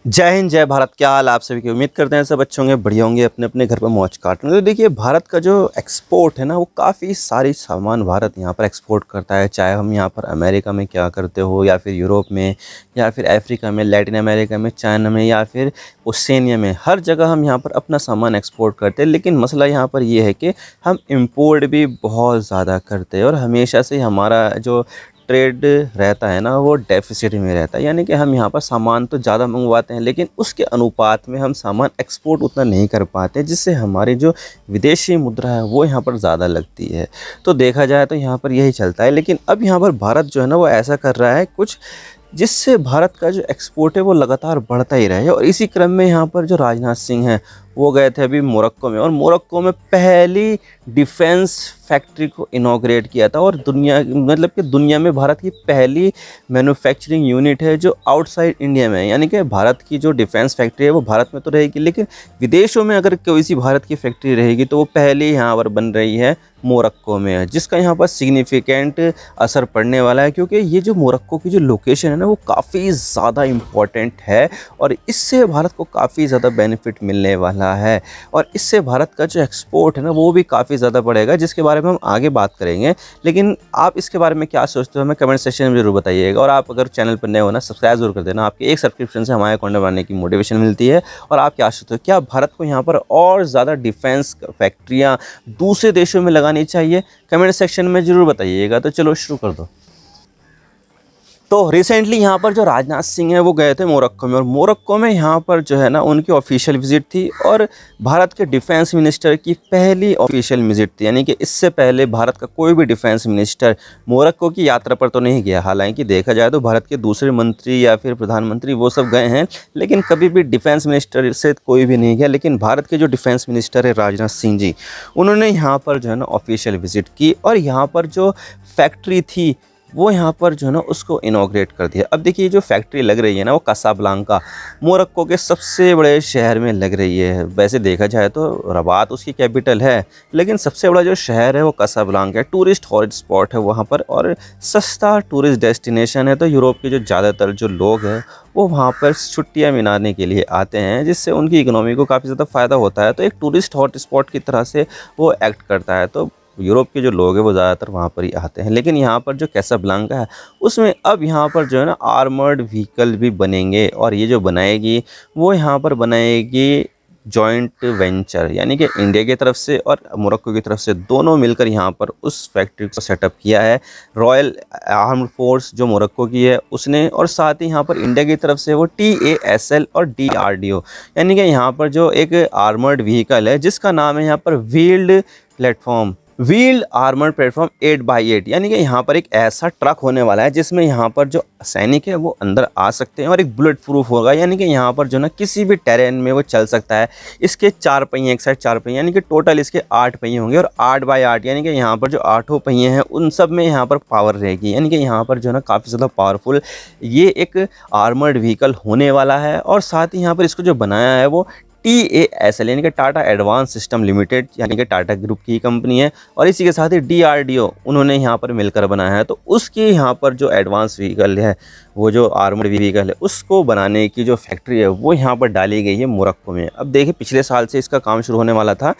जय हिंद, जय भारत। क्या हाल आप सभी की। उम्मीद करते हैं सब अच्छे होंगे, बढ़िया होंगे, अपने अपने घर पर मौज काट रहे हैं। तो देखिए, भारत का जो एक्सपोर्ट है ना, वो काफ़ी सारी सामान भारत यहाँ पर एक्सपोर्ट करता है। चाहे हम यहाँ पर अमेरिका में क्या करते हो, या फिर यूरोप में, या फिर अफ्रीका में, लैटिन अमेरिका में, चाइना में, या फिर ओशिनिया में, हर जगह हम यहाँ पर अपना सामान एक्सपोर्ट करते हैं। लेकिन मसला यहाँ पर ये है कि हम इम्पोर्ट भी बहुत ज़्यादा करते हैं, और हमेशा से हमारा जो ट्रेड रहता है ना, वो डेफिसिट में रहता है। यानी कि हम यहाँ पर सामान तो ज़्यादा मंगवाते हैं, लेकिन उसके अनुपात में हम सामान एक्सपोर्ट उतना नहीं कर पाते, जिससे हमारी जो विदेशी मुद्रा है वो यहाँ पर ज़्यादा लगती है। तो देखा जाए तो यहाँ पर यही चलता है। लेकिन अब यहाँ पर भारत जो है ना, वो ऐसा कर रहा है कुछ, जिससे भारत का जो एक्सपोर्ट है वो लगातार बढ़ता ही रहे। और इसी क्रम में यहाँ पर जो राजनाथ सिंह हैं, वो गए थे अभी मोरक्को में, और मोरक्को में पहली डिफेंस फैक्ट्री को इनॉग्रेट किया था। और दुनिया, मतलब कि दुनिया में भारत की पहली मैन्युफैक्चरिंग यूनिट है जो आउटसाइड इंडिया में है। यानी कि भारत की जो डिफेंस फैक्ट्री है वो भारत में तो रहेगी, लेकिन विदेशों में अगर कोई सी भारत की फैक्ट्री रहेगी तो वो पहले यहाँ पर बन रही है मोरक्को में है, जिसका यहाँ पर सिग्निफिकेंट असर पड़ने वाला है। क्योंकि ये जो मोरक्को की जो लोकेशन है ना, वो काफ़ी ज़्यादा इम्पॉर्टेंट है, और इससे भारत को काफ़ी ज़्यादा बेनिफिट मिलने वाला है। और इससे भारत का जो एक्सपोर्ट है ना, वो भी काफ़ी ज़्यादा बढ़ेगा, जिसके बारे में हम आगे बात करेंगे। लेकिन आप इसके बारे में क्या सोचते हो, हमें कमेंट सेक्शन में ज़रूर बताइएगा। और आप अगर चैनल पर नए हो ना, सब्सक्राइब जरूर कर देना। आपके एक सब्सक्रिप्शन से हमारे कंटेंट बनाने की मोटिवेशन मिलती है। और आप क्या सोचते हो, क्या भारत को यहाँ पर और ज़्यादा डिफेंस फैक्ट्रियाँ दूसरे देशों में लगानी चाहिए? कमेंट सेक्शन में ज़रूर बताइएगा। तो चलो शुरू कर दो। तो रिसेंटली यहाँ पर जो राजनाथ सिंह है वो गए थे मोरक्को में, और मोरक्को में यहाँ पर जो है ना उनकी ऑफिशियल विजिट थी, और भारत के डिफेंस मिनिस्टर की पहली ऑफिशियल विजिट थी। यानी कि इससे पहले भारत का कोई भी डिफेंस मिनिस्टर मोरक्को की यात्रा पर तो नहीं गया। हालांकि देखा जाए तो भारत के दूसरे मंत्री या फिर प्रधानमंत्री वो सब गए हैं, लेकिन कभी भी डिफेंस मिनिस्टर से कोई भी नहीं गया। लेकिन भारत के जो डिफेंस मिनिस्टर है राजनाथ सिंह जी, उन्होंने यहाँ पर जो है ना ऑफिशियल विजिट की, और यहाँ पर जो फैक्ट्री थी वो यहाँ पर जो है ना उसको इनॉग्रेट कर दिया। अब देखिए, जो फैक्ट्री लग रही है ना, वो कासाब्लांका, मोरक्को के सबसे बड़े शहर में लग रही है। वैसे देखा जाए तो रबात उसकी कैपिटल है, लेकिन सबसे बड़ा जो शहर है वो कासाब्लांका है। टूरिस्ट हॉट स्पॉट है वहाँ पर, और सस्ता टूरिस्ट डेस्टिनेशन है। तो यूरोप के जो ज़्यादातर जो लोग हैं वो वहाँ पर छुट्टियाँ मनाने के लिए आते हैं, जिससे उनकी इकोनॉमी को काफ़ी ज़्यादा फ़ायदा होता है। तो एक टूरिस्ट हॉट स्पॉट की तरह से वो एक्ट करता है। तो यूरोप के जो लोग हैं वो ज़्यादातर वहाँ पर ही आते हैं। लेकिन यहाँ पर जो कैसाब्लांका है, उसमें अब यहाँ पर जो है ना आर्मर्ड व्हीकल भी बनेंगे, और ये जो बनाएगी वो यहाँ पर बनाएगी जॉइंट वेंचर। यानी कि इंडिया की तरफ से और मोरक्को की तरफ से दोनों मिलकर यहाँ पर उस फैक्ट्री को सेटअप किया है। रॉयल आर्म्ड फोर्स जो मोरक्को की है उसने, और साथ ही यहाँ पर इंडिया की तरफ से वो TASL और DRDO, यानी कि यहाँ पर जो एक आर्मर्ड व्हीकल है जिसका नाम है यहाँ पर व्हील्ड आर्मर्ड प्लेटफॉर्म 8x8। यानी कि यहाँ पर एक ऐसा ट्रक होने वाला है जिसमें यहाँ पर जो सैनिक है वो अंदर आ सकते हैं, और एक बुलेट प्रूफ होगा। यानी कि यहाँ पर जो ना किसी भी टेरेन में वो चल सकता है। इसके 4 पहिए, एक साइड 4 पहिए, यानी कि टोटल इसके 8 पहिए होंगे, और 8x8 यानी कि यहाँ पर जो 8 पहिए हैं उन सब में यहाँ पर पावर रहेगी। यानी कि यहाँ पर जो ना काफ़ी ज़्यादा पावरफुल ये एक आर्मर्ड व्हीकल होने वाला है। और साथ ही यहाँ पर इसको जो बनाया है वो TASL यानी कि टाटा एडवांस सिस्टम लिमिटेड, यानी कि टाटा ग्रुप की कंपनी है, और इसी के साथ ही DRDO उन्होंने यहाँ पर मिलकर बनाया है। तो उसकी यहाँ पर जो एडवांस व्हीकल है, वो जो आर्मर्ड व्हीकल है, उसको बनाने की जो फैक्ट्री है वो यहाँ पर डाली गई है मोरक्को में। अब देखिए, पिछले साल से इसका काम शुरू होने वाला था,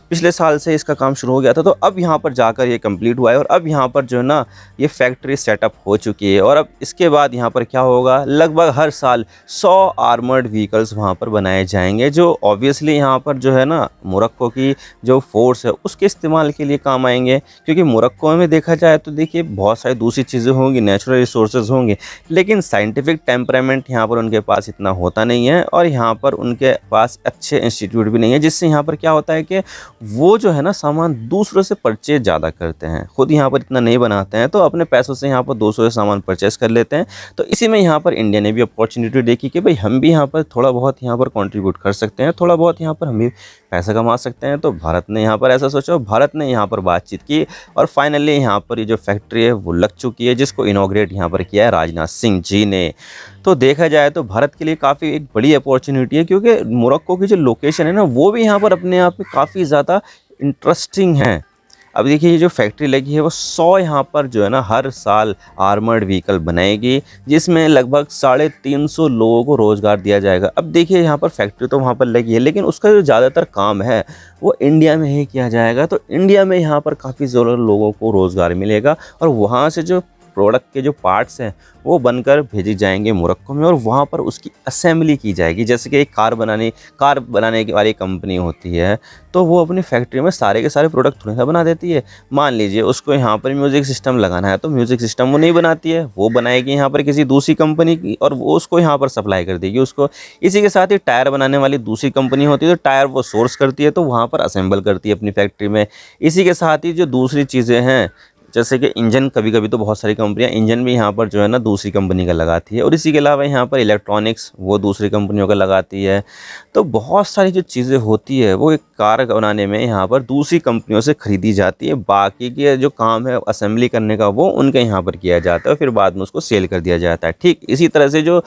पिछले साल से इसका काम शुरू हो गया था, तो अब यहाँ पर जाकर ये कंप्लीट हुआ है, और अब यहाँ पर जो है ना ये फैक्ट्री सेटअप हो चुकी है। और अब इसके बाद यहाँ पर क्या होगा, लगभग हर साल 100 आर्मर्ड व्हीकल्स वहाँ पर बनाए जाएंगे, जो ऑब्वियसली यहाँ पर जो है ना मोरक्को की जो फोर्स है उसके इस्तेमाल के लिए काम आएंगे। क्योंकि मोरक्को में देखा जाए तो देखिए बहुत सारी दूसरी चीज़ें होंगी, नेचुरल रिसोर्सेज होंगे, लेकिन साइंटिफिक टेम्परामेंट यहाँ पर उनके पास इतना होता नहीं है, और यहाँ पर उनके पास अच्छे इंस्टीट्यूट भी नहीं है। जिससे यहाँ पर क्या होता है कि वो जो है ना सामान दूसरों से परचेज ज़्यादा करते हैं, खुद यहाँ पर इतना नहीं बनाते हैं, तो अपने पैसों से यहाँ पर दूसरों से सामान परचेज कर लेते हैं। तो इसी में यहाँ पर इंडिया ने भी अपॉर्चुनिटी देखी कि भाई हम भी यहाँ पर थोड़ा बहुत यहाँ पर कॉन्ट्रीब्यूट कर सकते हैं, थोड़ा बहुत यहाँ पर हम भी पैसा कमा सकते हैं। तो भारत ने यहाँ पर ऐसा सोचा, भारत ने यहाँ पर बातचीत की, और फाइनली यहाँ पर ये जो फैक्ट्री है वो लग चुकी है, जिसको इनॉग्रेट यहाँ पर किया है राजनाथ सिंह जी ने। तो देखा जाए तो भारत के लिए काफ़ी एक बड़ी अपॉर्चुनिटी है, क्योंकि मोरक्को की जो लोकेशन है ना वो भी यहाँ पर अपने आप में काफ़ी ज़्यादा इंटरेस्टिंग है। अब देखिए ये जो फैक्ट्री लगी है वो 100 यहाँ पर जो है ना हर साल आर्मर्ड व्हीकल बनाएगी, जिसमें लगभग 350 लोगों को रोज़गार दिया जाएगा। अब देखिए यहाँ पर फैक्ट्री तो वहाँ पर लगी है, लेकिन उसका जो ज़्यादातर काम है वो इंडिया में ही किया जाएगा। तो इंडिया में यहाँ पर काफ़ी ज़रूर लोगों को रोज़गार मिलेगा और वहाँ से जो प्रोडक्ट के जो पार्ट्स हैं वो बनकर भेजे जाएंगे मोरक्को में और वहाँ पर उसकी असेंबली की जाएगी। जैसे कि एक कार बनाने वाली कंपनी होती है, तो वो अपनी फैक्ट्री में सारे के सारे प्रोडक्ट थोड़ी सा बना देती है। मान लीजिए उसको यहाँ पर म्यूज़िक सिस्टम लगाना है, तो म्यूज़िक सिस्टम वो नहीं बनाती है, वो बनाएगी यहाँ पर किसी दूसरी कंपनी की और वो उसको यहाँ पर सप्लाई कर देगी उसको। इसी के साथ ही टायर बनाने वाली दूसरी कंपनी होती है, तो टायर वो सोर्स करती है, तो वहाँ पर असेंबल करती है अपनी फैक्ट्री में। इसी के साथ ही जो दूसरी चीज़ें हैं, जैसे कि इंजन, कभी कभी तो बहुत सारी कंपनियां इंजन भी यहाँ पर जो है ना दूसरी कंपनी का लगाती है, और इसी के अलावा यहाँ पर इलेक्ट्रॉनिक्स वो दूसरी कंपनियों का लगाती है। तो बहुत सारी जो चीज़ें होती है वो एक कार बनाने में यहाँ पर दूसरी कंपनियों से ख़रीदी जाती है। बाकी के जो काम है असेंबली करने का वो उनके यहाँ पर किया जाता है और फिर बाद में उसको सेल कर दिया जाता है। ठीक इसी तरह से जो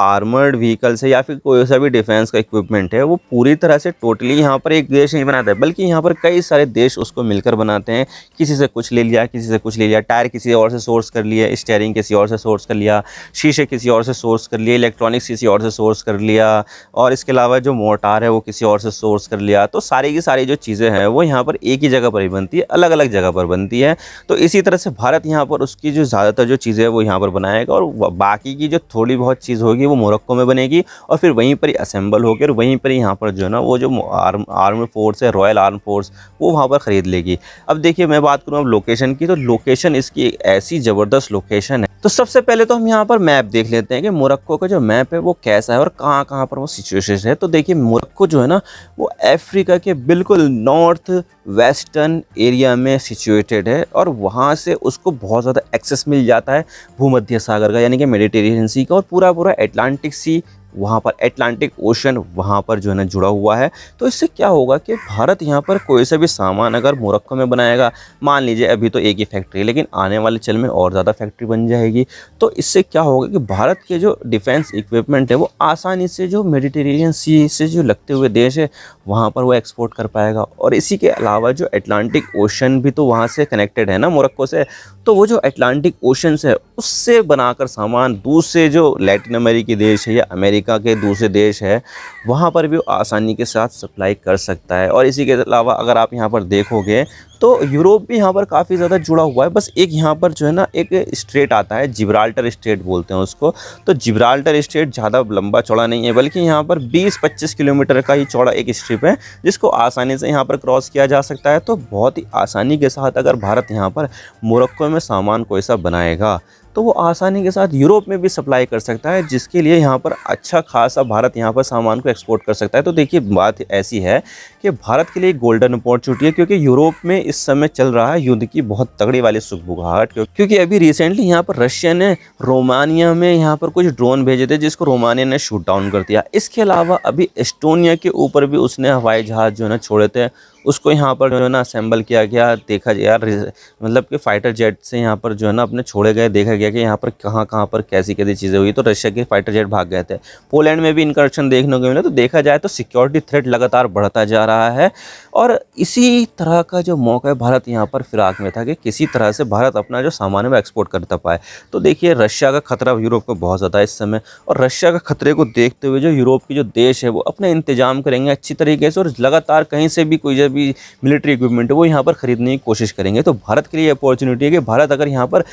आर्मर्ड व्हीकल्स है या फिर कोई सा भी डिफेंस का इक्विपमेंट है वो पूरी तरह से टोटली यहाँ पर एक देश नहीं बनाता है, बल्कि यहाँ पर कई सारे देश उसको मिलकर बनाते हैं। किसी से कुछ ले लिया, किसी से कुछ ले लिया, टायर किसी और से सोर्स कर लिया, स्टीयरिंग किसी और से सोर्स कर लिया, शीशे किसी और से सोर्स कर लिए, इलेक्ट्रॉनिक्स किसी और से सोर्स कर लिया, और इसके अलावा जो मोटार है वो किसी और से सोर्स कर लिया। तो सारी की सारी जो चीज़ें हैं वो यहाँ पर एक ही जगह पर ही बनती है, अलग अलग जगह पर बनती है। तो इसी तरह से भारत यहाँ पर उसकी जो ज़्यादातर जो चीज़ें है वो यहाँ पर बनाएगा, और बाकी की जो थोड़ी बहुत चीज़ होगी वो मोरक्को में बनेगी और फिर वहीं पर ही असेंबल होकर वहीं पर यहाँ पर जो है ना वो जो आर्म फोर्स है, रॉयल आर्म फोर्स, वो वहाँ पर ख़रीद लेगी। अब देखिए मैं बात करूँ अब लोकेशन की, तो लोकेशन इसकी एक ऐसी ज़बरदस्त लोकेशन है। तो सबसे पहले तो हम यहाँ पर मैप देख लेते हैं कि मोरक्को का जो मैप है वो कैसा है और कहाँ कहाँ पर वो सिचुएशन है। तो देखिए मोरक्को जो है ना वो अफ्रीका के बिल्कुल नॉर्थ वेस्टर्न एरिया में सिचुएटेड है, और वहाँ से उसको बहुत ज़्यादा एक्सेस मिल जाता है भूमध्य सागर का, यानी कि मेडिटेरियन सी का, और पूरा पूरा एटलांटिक सी, वहाँ पर एटलांटिक ओशन वहाँ पर जो है ना जुड़ा हुआ है। तो इससे क्या होगा कि भारत यहाँ पर कोई सा भी सामान अगर मोरक्को में बनाएगा, मान लीजिए अभी तो एक ही फैक्ट्री है लेकिन आने वाले चल में और ज़्यादा फैक्ट्री बन जाएगी, तो इससे क्या होगा कि भारत के जो डिफेंस इक्विपमेंट है वो आसानी से जो मेडिटेरेनियन सी से जो लगते हुए देश है वहाँ पर वो एक्सपोर्ट कर पाएगा। और इसी के अलावा जो एटलांटिक ओशन भी तो वहाँ से कनेक्टेड है ना मोरक्को से, तो वो जो एटलांटिक ओशन है उससे बनाकर सामान दूसरे जो लैटिन अमेरिकी देश है या अमेरिका के दूसरे देश है वहाँ पर भी आसानी के साथ सप्लाई कर सकता है। और इसी के अलावा अगर आप यहाँ पर देखोगे तो यूरोप भी यहाँ पर काफ़ी ज़्यादा जुड़ा हुआ है। बस एक यहाँ पर जो है ना एक स्ट्रेट आता है, जिब्राल्टर स्ट्रेट बोलते हैं उसको। तो जिब्राल्टर स्ट्रेट ज़्यादा लंबा चौड़ा नहीं है, बल्कि यहाँ पर 20-25 किलोमीटर का ही चौड़ा एक स्ट्रिप है जिसको आसानी से यहाँ पर क्रॉस किया जा सकता है। तो बहुत ही आसानी के साथ अगर भारत यहाँ पर मोरक्को में सामान कोई सा बनाएगा तो वो आसानी के साथ यूरोप में भी सप्लाई कर सकता है, जिसके लिए यहाँ पर अच्छा खासा भारत यहाँ पर सामान को एक्सपोर्ट कर सकता है। तो देखिए बात ऐसी है कि भारत के लिए गोल्डन अपॉर्चुनिटी है, क्योंकि यूरोप में इस समय चल रहा है युद्ध की बहुत तगड़ी वाली सुगबुगाहट, क्योंकि अभी रिसेंटली यहाँ पर रशिया ने रोमानिया में यहाँ पर कुछ ड्रोन भेजे थे जिसको रोमानिया ने शूट डाउन कर दिया। इसके अलावा अभी एस्टोनिया के ऊपर भी उसने हवाई जहाज़ जो है ना छोड़े थे, उसको यहाँ पर जो है ना असेंबल किया गया। देखा यार मतलब कि फाइटर जेट से यहाँ पर जो है ना अपने छोड़े गए, देखा गया कि यहाँ पर कहाँ कहाँ पर कैसी कैसी चीज़ें हुई, तो रशिया के फाइटर जेट भाग गए थे। पोलैंड में भी इनकर्शन देखने को मिला। तो देखा जाए तो सिक्योरिटी थ्रेट लगातार बढ़ता जा रहा है, और इसी तरह का जो मौका है भारत यहाँ पर फिराक में था कि किसी तरह से भारत अपना जो सामान है वो एक्सपोर्ट करता पाए। तो देखिए रशिया का खतरा यूरोप को बहुत ज़्यादा है इस समय, और रशिया का खतरे को देखते हुए जो यूरोप की जो देश है वो अपने इंतजाम करेंगे अच्छी तरीके से, और लगातार कहीं से भी कोई भी मिलिट्री इक्विपमेंट है वो यहाँ पर खरीदने की कोशिश करेंगे। तो भारत के लिए अपॉर्चुनिटी है कि भारत अगर यहाँ पर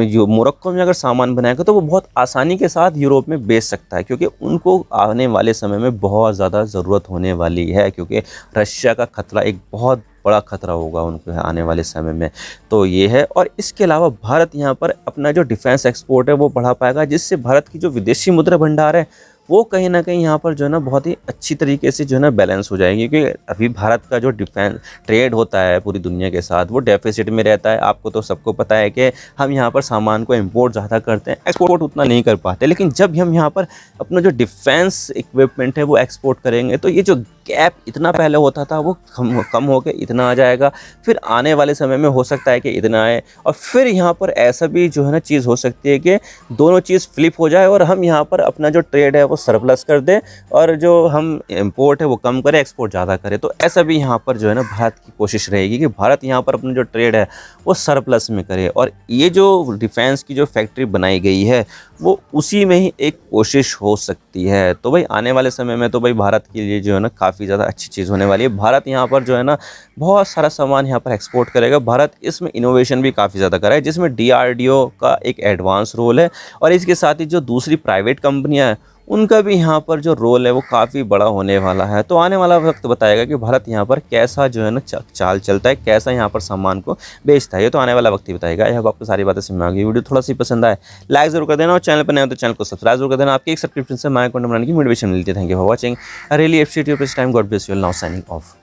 जो मोरक्को में अगर सामान बनाएगा तो वो बहुत आसानी के साथ यूरोप में बेच सकता है, क्योंकि उनको आने वाले समय में बहुत ज़्यादा ज़रूरत होने वाली है, क्योंकि रशिया का खतरा एक बहुत बड़ा खतरा होगा उनको आने वाले समय में। तो ये है। और इसके अलावा भारत यहाँ पर अपना जो डिफेंस एक्सपोर्ट है वो बढ़ा पाएगा, जिससे भारत की जो विदेशी मुद्रा भंडार है वो कहीं ना कहीं यहाँ पर जो है ना बहुत ही अच्छी तरीके से जो है ना बैलेंस हो जाएगी, क्योंकि अभी भारत का जो डिफेंस ट्रेड होता है पूरी दुनिया के साथ वो डेफिसिट में रहता है। आपको तो सबको पता है कि हम यहाँ पर सामान को इंपोर्ट ज़्यादा करते हैं, एक्सपोर्ट उतना नहीं कर पाते। लेकिन जब हम यहाँ पर अपना जो डिफेंस इक्विपमेंट है वो एक्सपोर्ट करेंगे तो ये जो गैप इतना पहले होता था वो कम होकर इतना आ जाएगा, फिर आने वाले समय में हो सकता है कि इतना आए, और फिर यहाँ पर ऐसा भी जो है ना चीज़ हो सकती है कि दोनों चीज़ फ्लिप हो जाए और हम यहाँ पर अपना जो ट्रेड है वो सरप्लस कर दें और जो हम इंपोर्ट है वो कम करें, एक्सपोर्ट ज़्यादा करें। तो ऐसा भी यहाँ पर जो है ना भारत की कोशिश रहेगी कि भारत यहाँ पर अपना जो ट्रेड है वो सरप्लस में करे। और ये जो डिफेंस की जो फैक्ट्री बनाई गई है वो उसी में ही एक कोशिश हो सकती है। तो भाई आने वाले समय में तो भाई भारत के लिए जो है ना काफ़ी ज़्यादा अच्छी चीज़ होने वाली है। भारत यहाँ पर जो है ना बहुत सारा सामान यहाँ पर एक्सपोर्ट करेगा। भारत इसमें इनोवेशन भी काफ़ी ज़्यादा करा है, जिसमें DRDO का एक एडवांस रोल है, और इसके साथ ही जो दूसरी प्राइवेट कंपनियाँ हैं उनका भी यहाँ पर जो रोल है वो काफ़ी बड़ा होने वाला है। तो आने वाला वक्त बताएगा कि भारत यहाँ पर कैसा जो है ना चाल चलता है, कैसा यहाँ पर सामान को बेचता है। ये तो आने वाला वक्त ही बताएगा। यह आपको सारी बातें समझ में आ गई। वीडियो थोड़ा सी पसंद आए लाइक जरूर कर देना, और चैनल पर नए हो तो चैनल को सब्सक्राइब जरूर कर देना। आपकी एक सब्सक्रिप्शन से हमारे कंटेंट बनाने की मोटिवेशन मिलती है। Thank you for watching. I really appreciate your time. God bless you. Now signing off.